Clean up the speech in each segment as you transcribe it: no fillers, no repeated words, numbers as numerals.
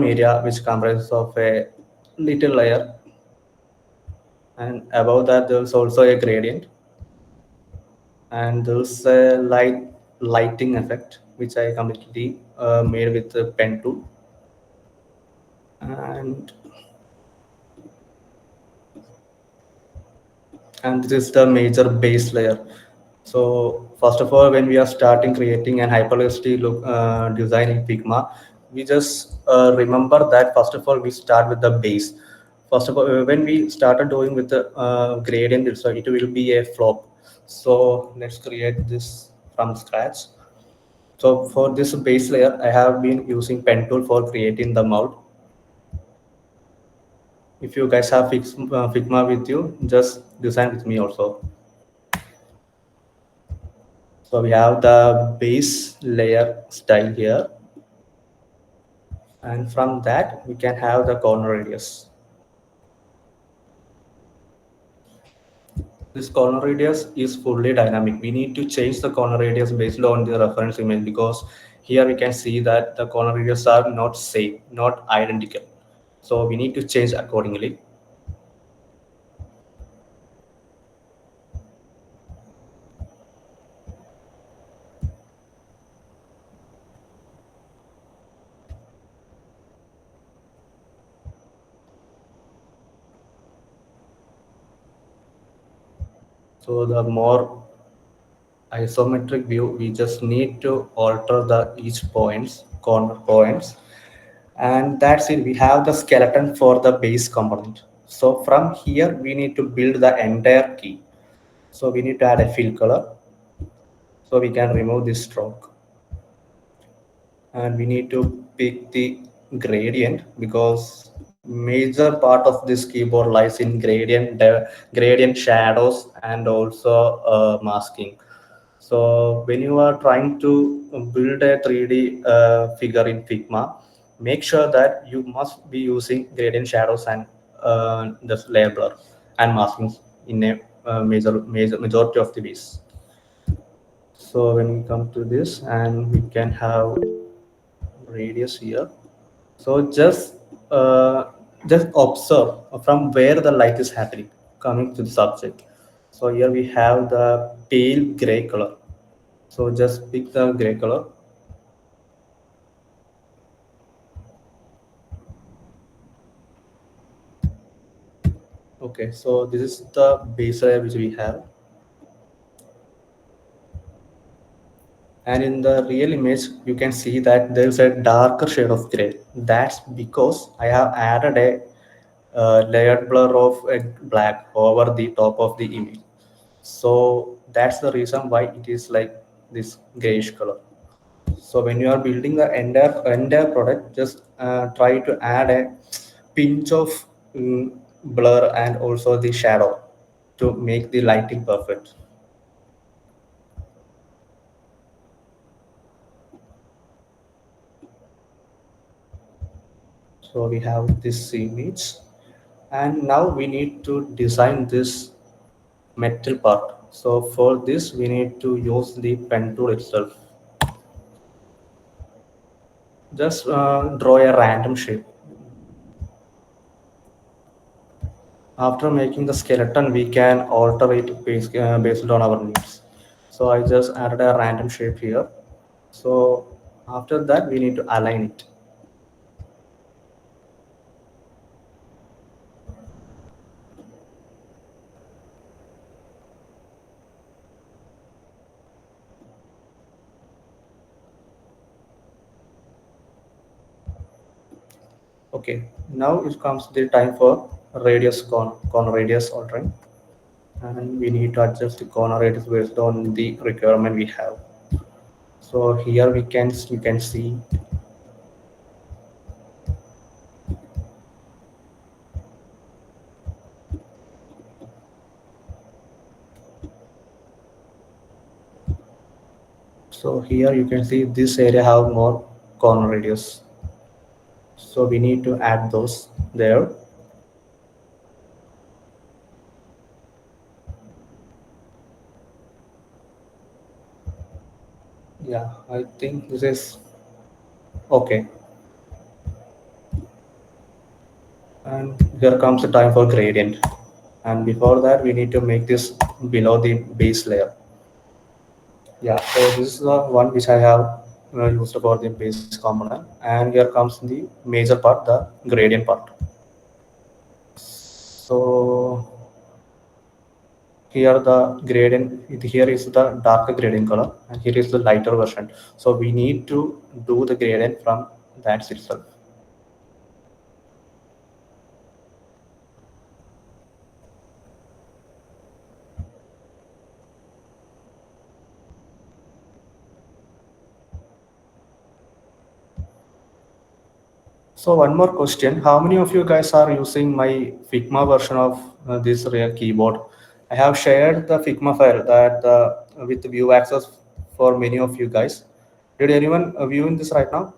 area which comprises of a little layer, and above that there is also a gradient, and there's a lighting effect which I completely made with the pen tool. and and this is the major base layer. So first of all, when we are starting creating an hyperrealistic look design in Figma, we just remember that first of all we start with the base. First of all, when we started doing with the gradient, so it will be a flop. So let's create this from scratch. So for this base layer, I have been using pen tool for creating the mold. If you guys have Figma with you, just design with me also. So we have the base layer style here, and from that we can have the corner radius. This corner radius is fully dynamic. We need to change the corner radius based on the reference image, because here we can see that the corner radius are not same, not identical. So we need to change accordingly. So the more isometric view, we just need to alter the each points, corner points, and that's it. We have the skeleton for the base component. So from here we need to build the entire key. So we need to add a fill color, so we can remove this stroke, and we need to pick the gradient, because major part of this keyboard lies in gradient shadows and also masking. So when you are trying to build a 3D figure in Figma, make sure that you must be using gradient shadows and the layer blur and masking in a majority of the ways. So when we come to this, and we can have radius here. So just observe from where the light is happening, coming to the subject. So here we have the pale gray color. So just pick the gray color. Okay, so this is the base layer which we have. And in the real image, you can see that there is a darker shade of gray. That's because I have added a layered blur of black over the top of the image. So that's the reason why it is like this grayish color. So when you are building the entire product, just try to add a pinch of blur and also the shadow to make the lighting perfect. So we have this image, and now we need to design this metal part. So for this, we need to use the pen tool itself. Just draw a random shape. After making the skeleton, we can alter it based on our needs. So I just added a random shape here. So after that, we need to align it. Okay, now it comes the time for corner radius altering, and we need to adjust the corner radius based on the requirement we have. So here you can see. So here you can see this area have more corner radius. So we need to add those there. Yeah, I think this is okay. And here comes the time for gradient. And before that, we need to make this below the base layer. Yeah, so this is the one which I have used for the base component. And here comes the major part, the gradient part. So here the gradient, here is the darker gradient color and here is the lighter version. So we need to do the gradient from that itself. So one more question, how many of you guys are using my Figma version of this real keyboard? I have shared the Figma file that with view access for many of you guys. Did anyone viewing this right now?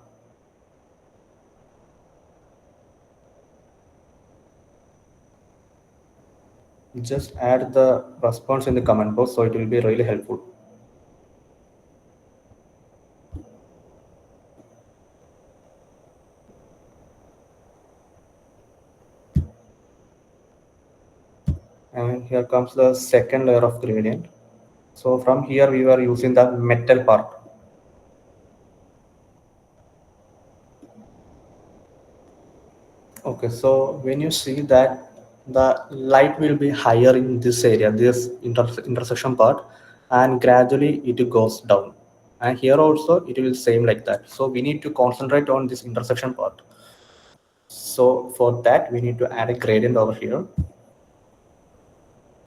Just add the response in the comment box, so it will be really helpful. And here comes the second layer of gradient. So from here we were using the metal part. Okay, so when you see that the light will be higher in this area, this intersection part, and gradually it goes down. And here also it will same like that. So we need to concentrate on this intersection part. So for that we need to add a gradient over here,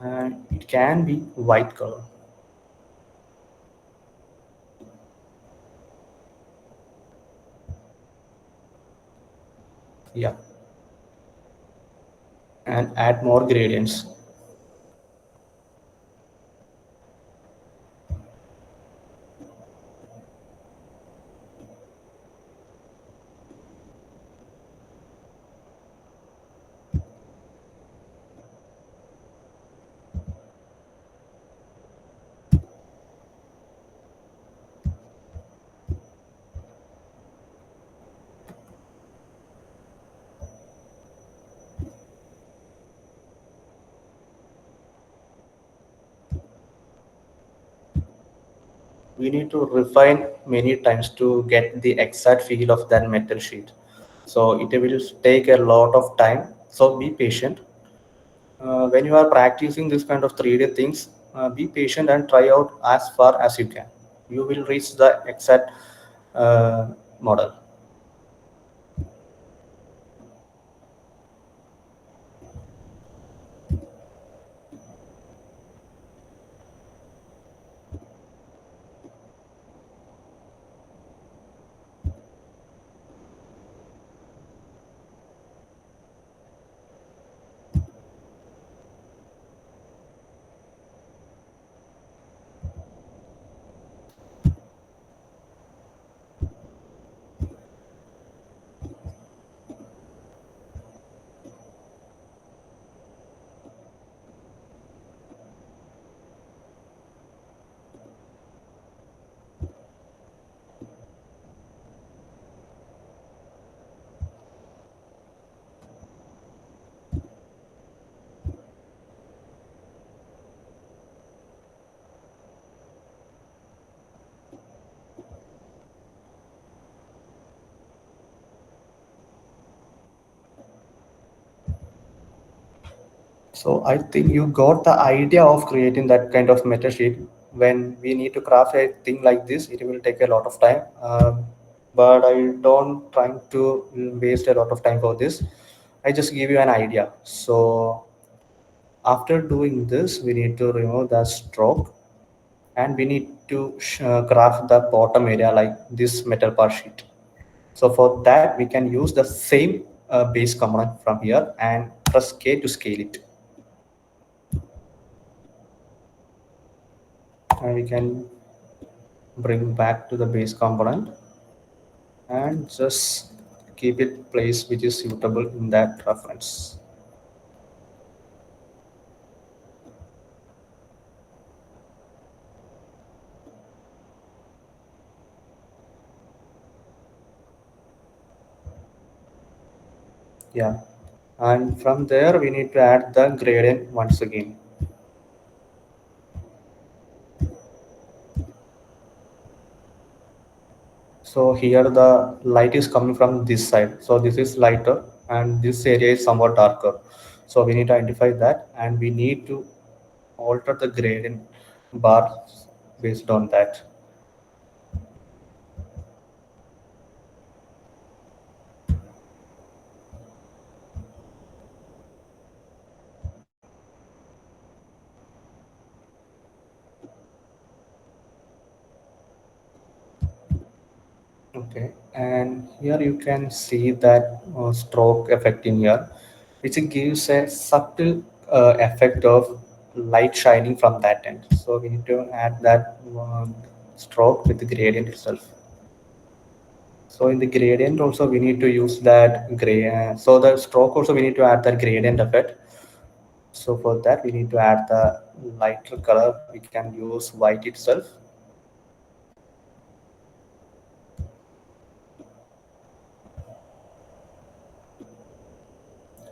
and it can be white color. Yeah, and add more gradients. We need to refine many times to get the exact feel of that metal sheet. So it will take a lot of time. So be patient. When you are practicing this kind of 3D things, be patient and try out as far as you can. You will reach the exact uh, model. So I think you got the idea of creating that kind of meta sheet. When we need to craft a thing like this, it will take a lot of time. But I don't trying to waste a lot of time for this. I just give you an idea. So after doing this, we need to remove the stroke and we need to craft the bottom area like this metal part sheet. So for that, we can use the same base component from here and press K to scale it. And we can bring back to the base component and just keep it place which is suitable in that reference. Yeah, And from there we need to add the gradient once again. So here the light is coming from this side. So this is lighter and this area is somewhat darker. So we need to identify that and we need to alter the gradient bar based on that. Okay, and here you can see that stroke effect in here, which gives a subtle effect of light shining from that end. So we need to add that stroke with the gradient itself. So in the gradient also we need to use that gray. So the stroke also we need to add that gradient effect. So for that we need to add the lighter color. We can use white itself.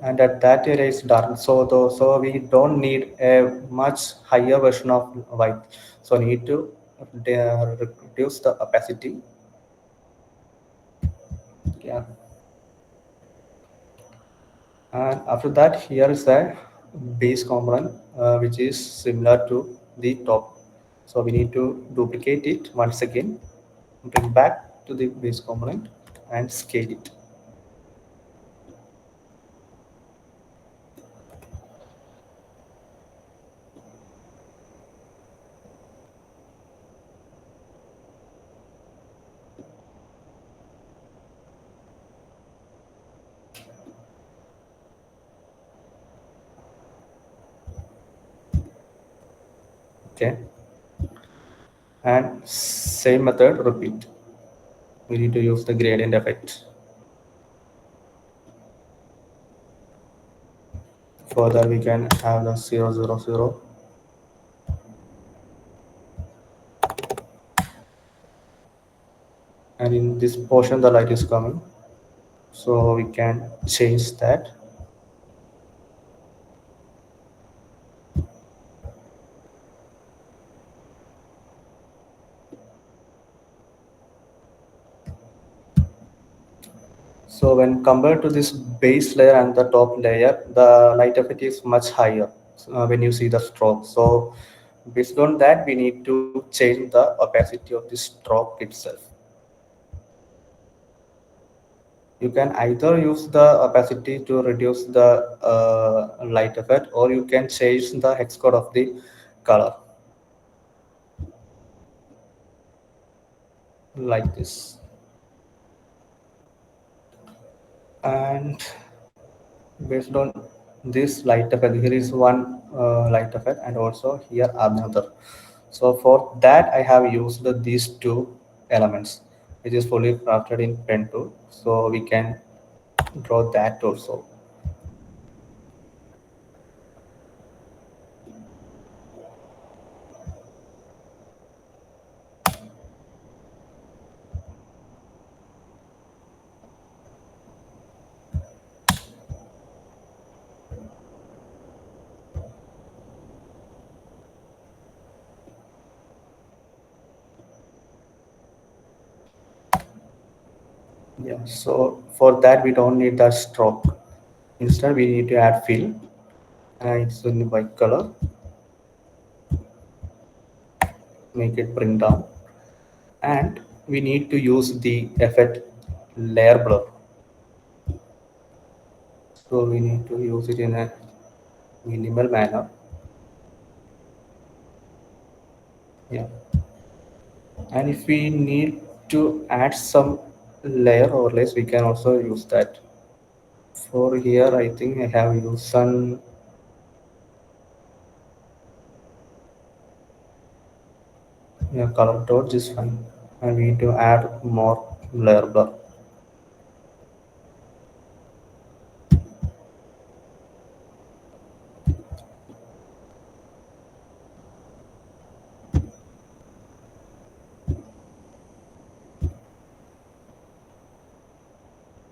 And at that area is dark, so we don't need a much higher version of white, so need to reduce the opacity. Yeah, and after that here is a base component which is similar to the top, so we need to duplicate it once again, bring back to the base component and scale it. Okay, and same method repeat. We need to use the gradient effect. Further we can have the 000, and in this portion the light is coming, so we can change that. So when compared to this base layer and the top layer, the light effect is much higher when you see the stroke. So based on that we need to change the opacity of the stroke itself. You can either use the opacity to reduce the light effect, or you can change the hex code of the color like this. And based on this light effect, here is one light effect and also here another. So for that I have used these two elements, which is fully crafted in pen tool, so we can draw that also. Yeah, so for that we don't need that stroke, instead we need to add fill, and it's in white color, make it bring down, and we need to use the effect layer blur. So we need to use it in a minimal manner. Yeah, and if we need to add some layer overlays, we can also use that. For here I think I have used some, yeah, color dodge is fine, and we need to add more layer blur.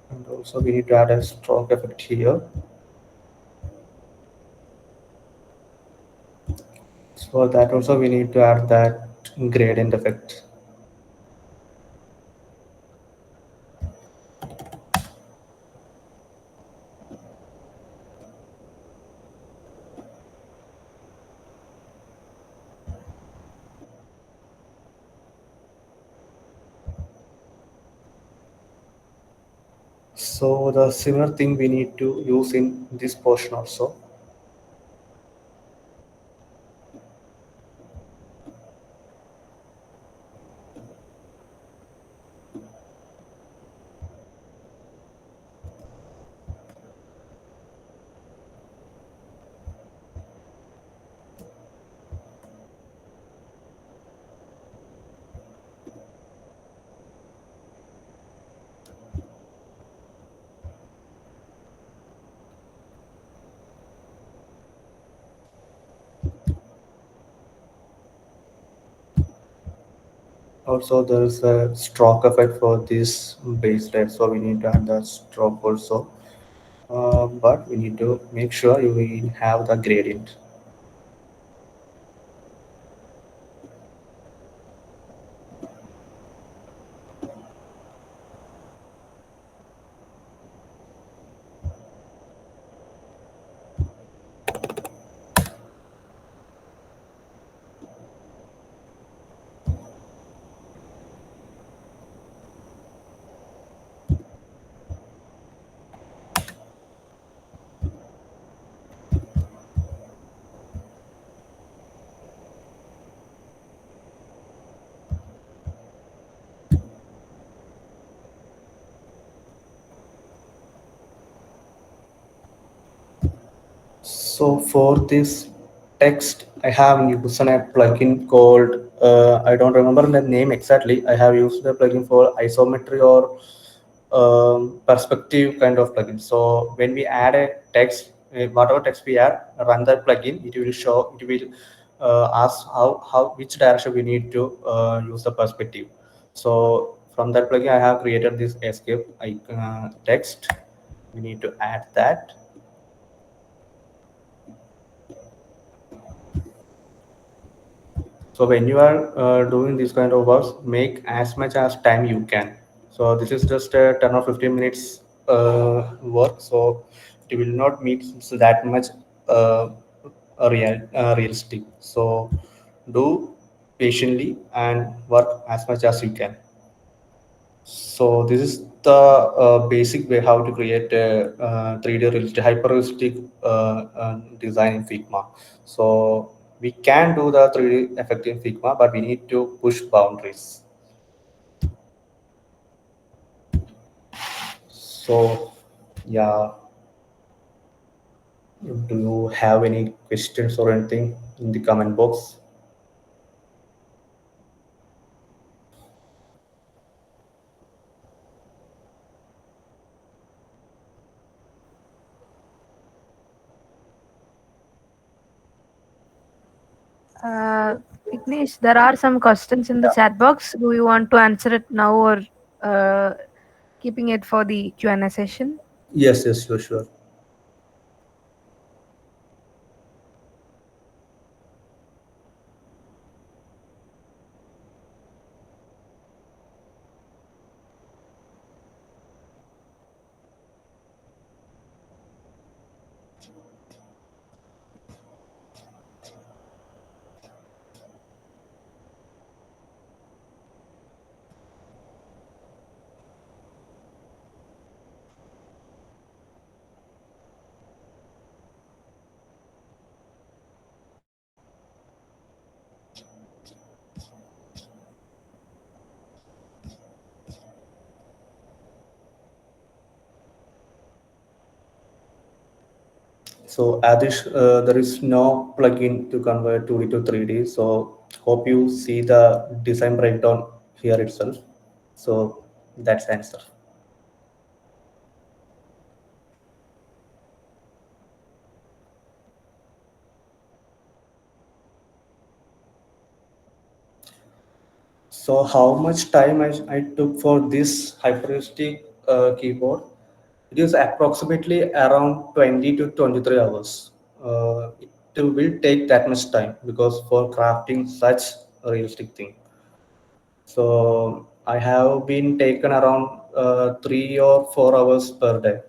And also we need to add a stroke effect here. So that also we need to add that gradient effect. So the similar thing we need to use in this portion also. Also, there is a stroke effect for this base layer, so we need to add the stroke also. But we need to make sure we have the gradient. So for this text, I have used a plugin called I don't remember the name exactly. I have used a plugin for isometry or perspective kind of plugin. So when we add a text, whatever text we add, run that plugin. It will show. It will ask how which direction we need to use the perspective. So from that plugin, I have created this escape text. We need to add that. So when you are doing this kind of works, make as much as time you can. So this is just a 10 or 15 minutes work. So it will not meet that much uh, realistic. So do patiently and work as much as you can. So this is the basic way how to create a 3D realistic, hyper realistic design in Figma. So we can do the 3D effect in Figma, but we need to push boundaries. So yeah, do you have any questions or anything in the comment box? Vignesh, there are some questions in the chat box. Do you want to answer it now or uh, keeping it for the Q&A session? Yes, yes, sure, sure. So Adish, there is no plugin to convert 2D to 3D. So hope you see the design breakdown here itself. So that's the answer. So how much time I took for this hyperrealistic keyboard? It is approximately around 20 to 23 hours. It will take that much time because for crafting such a realistic thing. So I have been taken around 3 or 4 hours per day.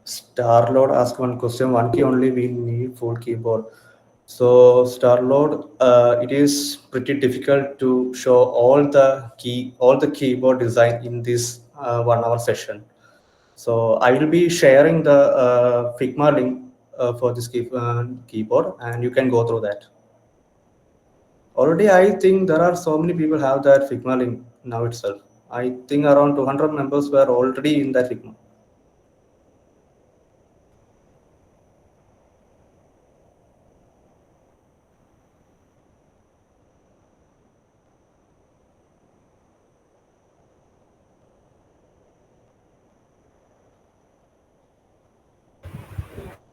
Starlord asked one question, one key only we need full keyboard. So Starlord, it is pretty difficult to show all the keyboard design in this 1 hour session. So I will be sharing the Figma link for this keyboard, and you can go through that. Already, I think there are so many people have that Figma link now itself. I think around 200 members were already in that Figma.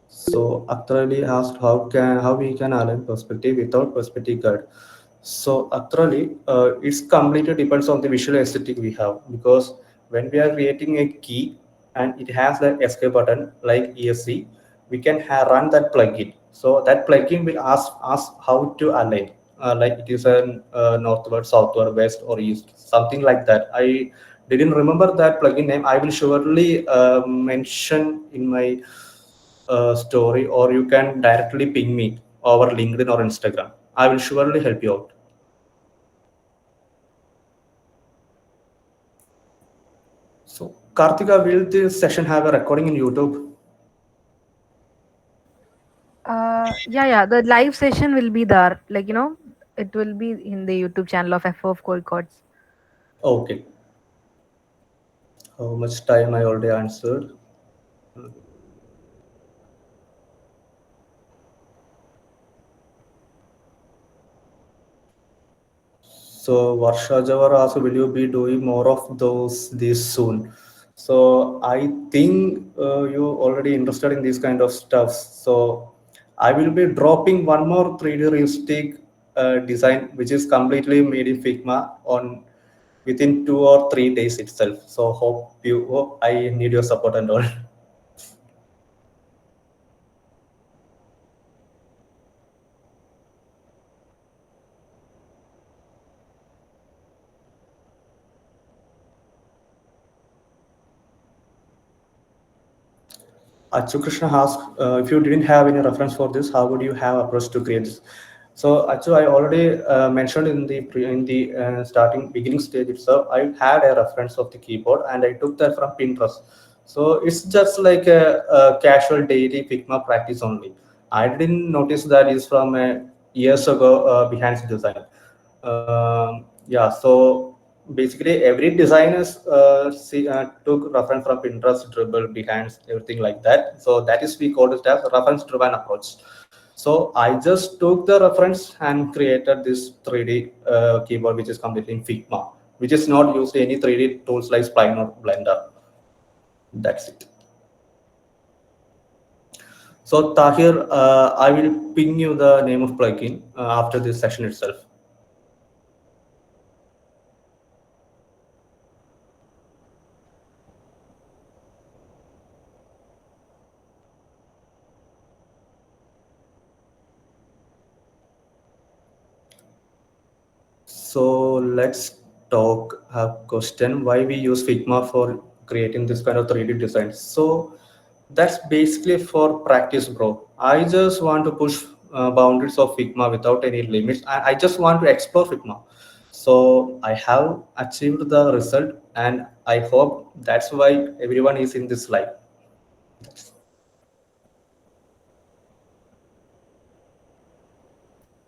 So Aktrali asked how we can align perspective without perspective guide. So actually, it's completely depends on the visual aesthetic we have because when we are creating a key and it has the escape button like ESC, we can run that plugin. So that plugin will ask us how to align, like it is a northward, southward, west, or east, something like that. I didn't remember that plugin name. I will surely mention in my story, or you can directly ping me over LinkedIn or Instagram. I will surely help you out. So, Kartika, will this session have a recording in YouTube? Yeah, the live session will be there. Like, it will be in the YouTube channel of FOF Cold Codes. Okay. How much time I already answered? So Varsha Jawar also, will you be doing more of those this soon? So I think you already interested in this kind of stuff. So I will be dropping one more 3D realistic design, which is completely made in Figma on within 2 or 3 days itself. So hope I need your support and all. Achu Krishna asked, if you didn't have any reference for this, how would you have approached to create this? So Achu, I already mentioned in the starting beginning stage itself, I had a reference of the keyboard and I took that from Pinterest. So it's just like a casual daily Figma practice only. I didn't notice that is from years ago behind the design. Yeah, so basically every designers took reference from Pinterest, Dribble, Behance, everything like that. So that is we call it as reference driven approach. So I just took the reference and created this 3D keyboard, which is completely in Figma, which is not used any 3D tools like Spline or Blender. That's it. So Tahir, I will ping you the name of plugin after this session itself. So let's talk a question why we use Figma for creating this kind of 3D designs. So that's basically for practice, bro. I just want to push boundaries of Figma without any limits. I just want to explore Figma. So I have achieved the result, and I hope that's why everyone is in this live.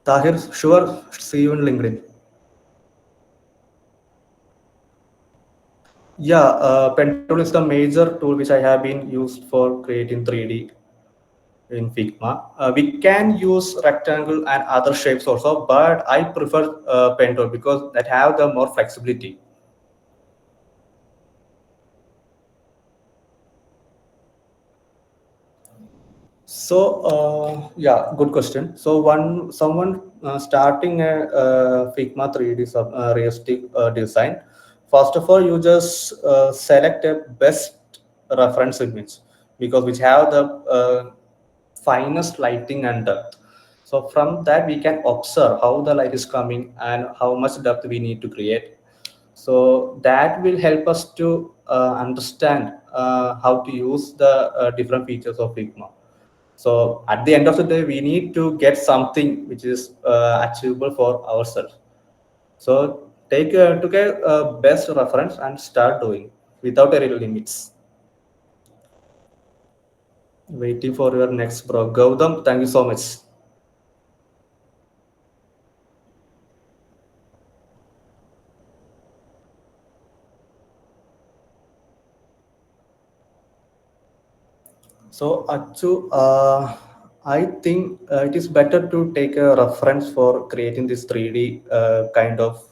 Tahir, sure. See you in LinkedIn. Yeah, pen tool is the major tool which I have been used for creating 3D in Figma. We can use rectangle and other shapes also, but I prefer pen tool because that have the more flexibility. Yeah, good question. So, someone starting a Figma 3D realistic design, first of all, you just select a best reference image because which have the finest lighting and depth. So from that, we can observe how the light is coming and how much depth we need to create. So that will help us to understand how to use the different features of Figma. So at the end of the day, we need to get something which is achievable for ourselves. So take a best reference and start doing without any limits. Waiting for your next bro. Gautam, thank you so much. So, Achu, I think it is better to take a reference for creating this 3D kind of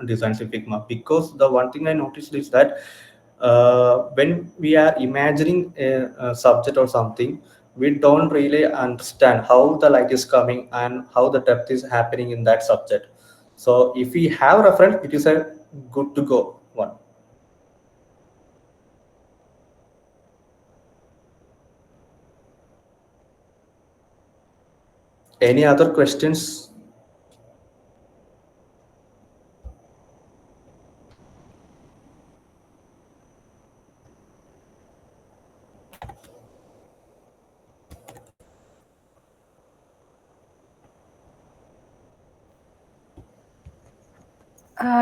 designs in Figma because the one thing I noticed is that when we are imagining a subject or something, we don't really understand how the light is coming and how the depth is happening in that subject. So, if we have reference, it is a good to go one. Any other questions?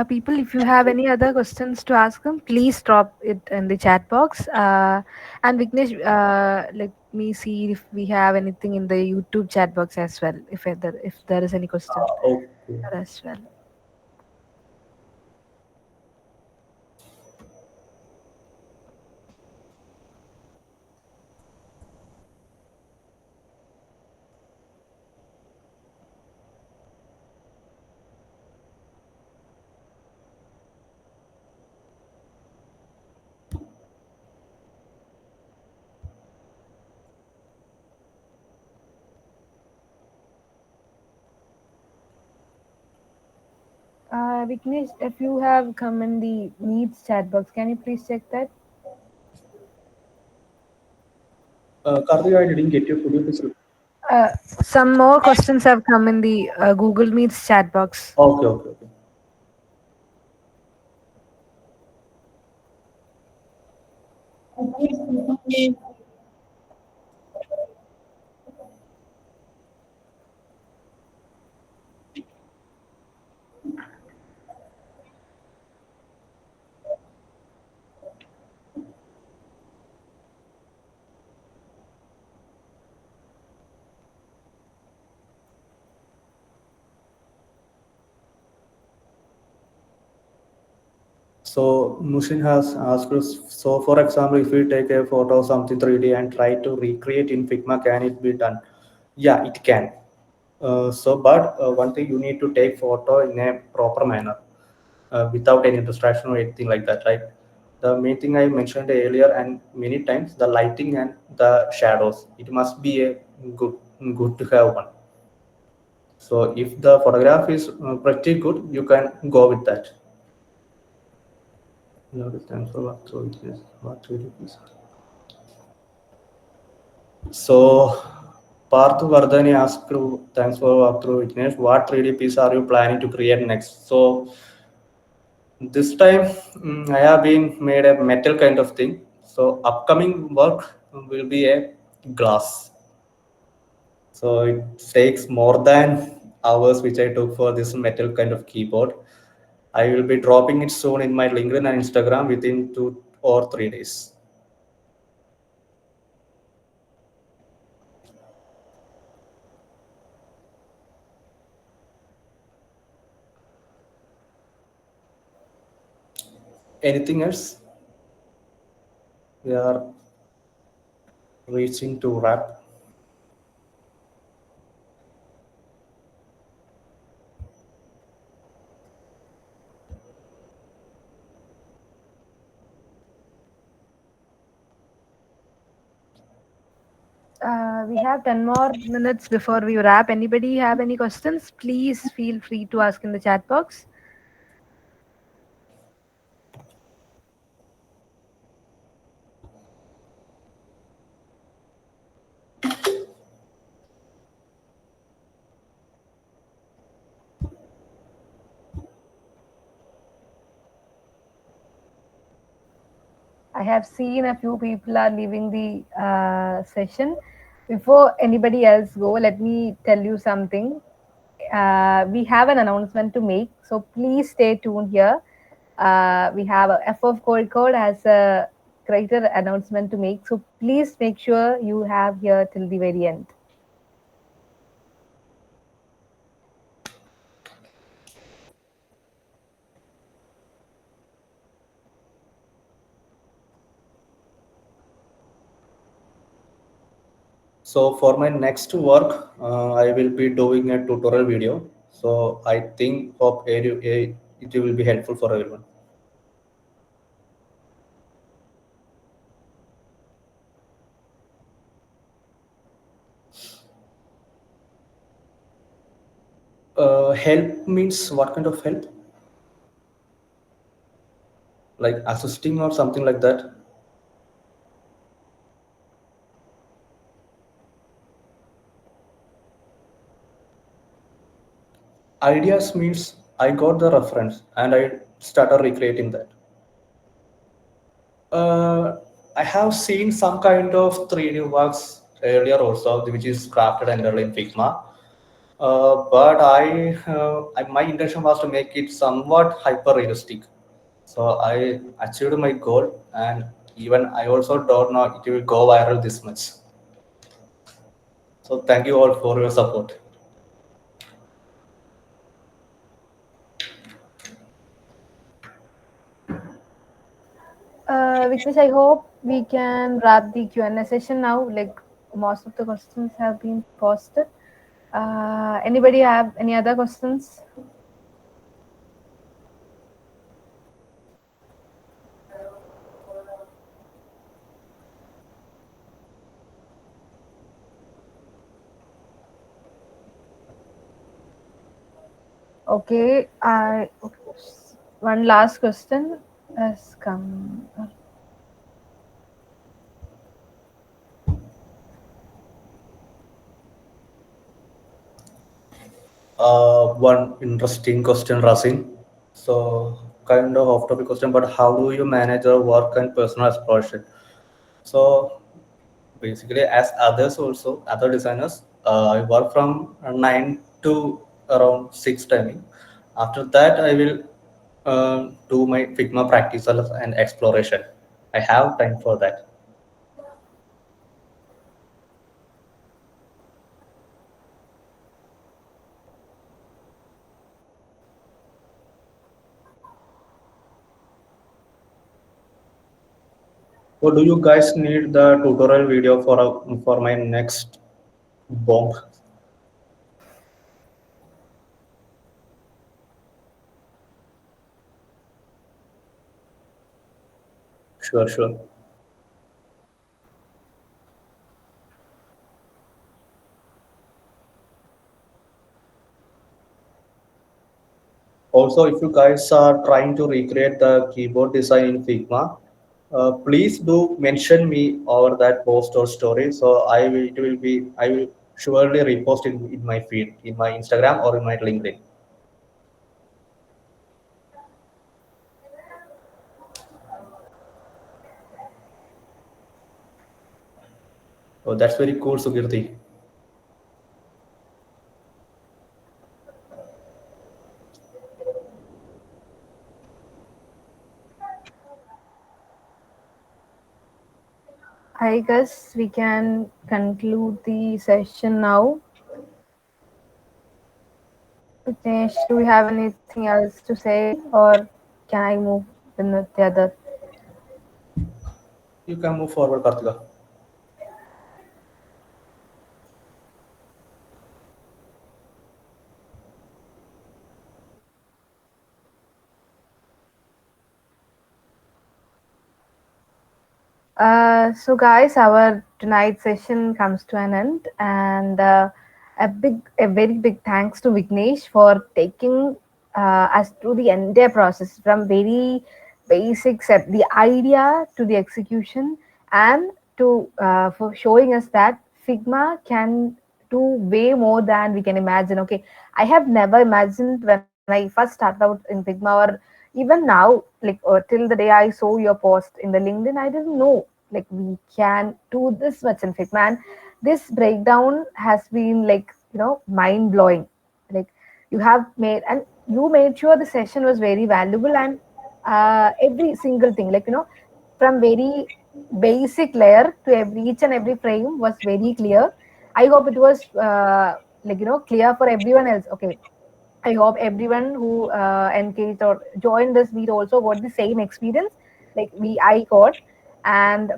People, if you have any other questions to ask them, please drop it in the chat box. And Vignesh, let me see if we have anything in the YouTube chat box as well. If there is any question Okay. there as well. Vignesh, if you have come in the needs chat box, can you please check that? Karthik, I didn't get you. Could you please repeat? Uh, some more questions have come in the Google Meets chat box. Okay, okay, okay. So Mushin has asked us, so for example, if we take a photo of something 3D and try to recreate in Figma, can it be done? Yeah, it can. But one thing you need to take photo in a proper manner without any distraction or anything like that, right? The main thing I mentioned earlier and many times, the lighting and the shadows, it must be a good good to have one. So if the photograph is pretty good, you can go with that. No, thanks for walkthrough. Yes, walkthrough, please. So, Parthu Vardhani asked, thanks for walkthrough, Vignesh. What 3D piece are you planning to create next? So, this time I have been made a metal kind of thing. So, upcoming work will be a glass. So, it takes more than hours which I took for this metal kind of keyboard. I will be dropping it soon in my LinkedIn and Instagram within 2 or 3 days. Anything else? We are reaching to wrap. We have 10 more minutes before we wrap. Anybody have any questions? Please feel free to ask in the chat box. I have seen a few people are leaving the session. Before anybody else go, let me tell you something. We have an announcement to make, so please stay tuned here. We have a FOF Kozhikode has a greater announcement to make, so please make sure you have here till the very end. So for my next work, I will be doing a tutorial video. So I think it will be helpful for everyone. Help means what kind of help? Like assisting or something like that? Ideas means I got the reference and I started recreating that. Uh, I have seen some kind of 3D works earlier also, which is crafted entirely in Figma. My intention was to make it somewhat hyper realistic. So I achieved my goal, and even I also don't know it will go viral this much. So thank you all for your support. Vignesh, I hope we can wrap the Q&A session now. Like most of the questions have been posted. Anybody have any other questions? Okay, one last question has come. One interesting question, Rasin. So kind of off-topic question, but how do you manage your work and personal exploration? So basically, as others also, other designers, I work from 9 to around 6 timing. After that, I will do my Figma practicals and exploration. I have time for that. So do you guys need the tutorial video for my next bomb? Sure, sure. Also, if you guys are trying to recreate the keyboard design in Figma, please do mention me over that post or story. So I will surely repost it in my feed, in my Instagram or in my LinkedIn. Oh, that's very cool, Sugirti. I guess we can conclude the session now. Vignesh, do we have anything else to say, or can I move with the other? You can move forward, Kartika. So guys, our tonight's session comes to an end, and a very big thanks to Vignesh for taking us through the entire process from very basic set, the idea to the execution, and to for showing us that Figma can do way more than we can imagine. Okay, I have never imagined when I first started out in Figma, or even now, like till the day I saw your post in the LinkedIn, I didn't know like we can do this much in Figma. And this breakdown has been like mind blowing. Like you have made, and you made sure the session was very valuable, and every single thing, like from very basic layer to every each and every frame was very clear. I hope it was clear for everyone else. Okay, I hope everyone who engaged or joined this meet also got the same experience like we I got. And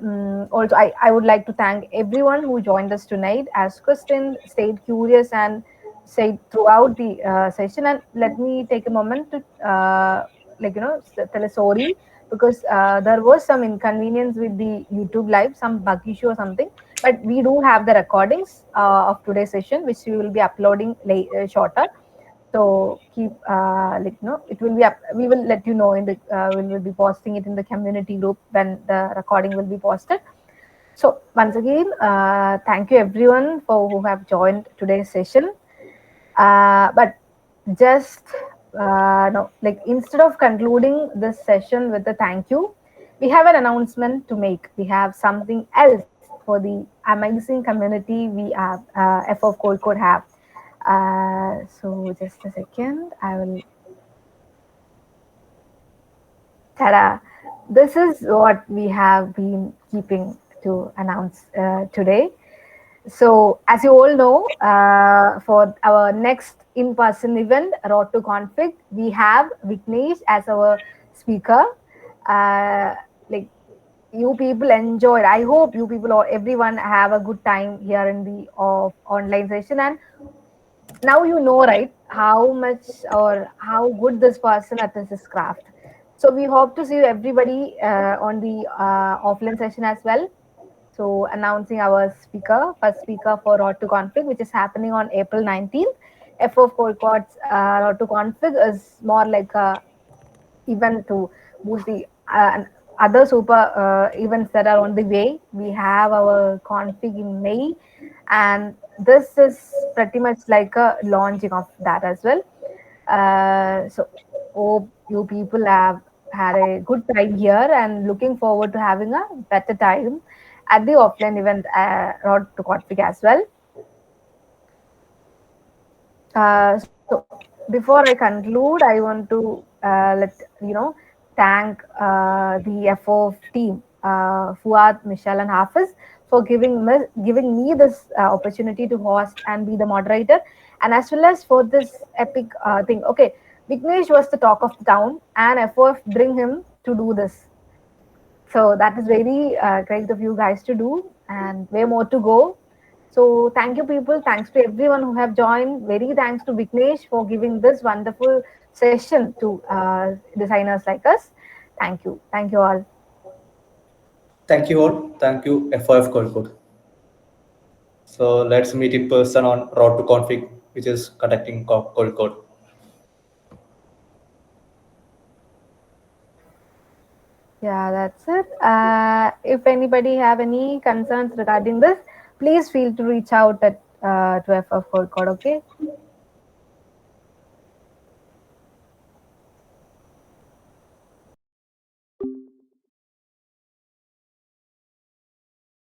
also, I would like to thank everyone who joined us tonight, asked questions, stayed curious, and stayed throughout the session. And let me take a moment to tell a sorry, because there was some inconvenience with the YouTube live, some bug issue or something. But we do have the recordings of today's session, which we will be uploading shorter. So keep it will be up, we will let you know in the we will be posting it in the community group when the recording will be posted. So once again, thank you everyone for who have joined today's session. But just no, like instead of concluding this session with a thank you, we have an announcement to make. We have something else for the amazing community we have, FOF Code have. So just a second, I will. Tada! This is what we have been keeping to announce today. So, as you all know, for our next in-person event, Road to Config, we have Vignesh as our speaker. Like you people enjoyed. I hope you people or everyone have a good time here in the online session. And now you know, right, how much or how good this person at this craft. So we hope to see everybody on the offline session as well. So announcing our speaker, first speaker for Road to Config, which is happening on April 19th. FOF Colcott's Road to Config is more like a event to boost the other super events that are on the way. We have our config in May, and this is pretty much like a launching of that as well. So hope you people have had a good time here and looking forward to having a better time at the offline event, Road to Config as well. So before I conclude, I want to let thank the FOF team, Fuad, Michelle, and Hafiz for giving me this opportunity to host and be the moderator, and as well as for this epic thing. Okay, Vignesh was the talk of the town, and FOF bring him to do this. So that is very great of you guys to do, and way more to go. So thank you, people. Thanks to everyone who have joined. Very thanks to Vignesh for giving this wonderful session to designers like us. Thank you all. Thank you all. Thank you, FOF Code. So let's meet in person on Road to Config, which is conducting Code. Yeah, that's it. If anybody have any concerns regarding this, please feel to reach out at to FF Code. Okay.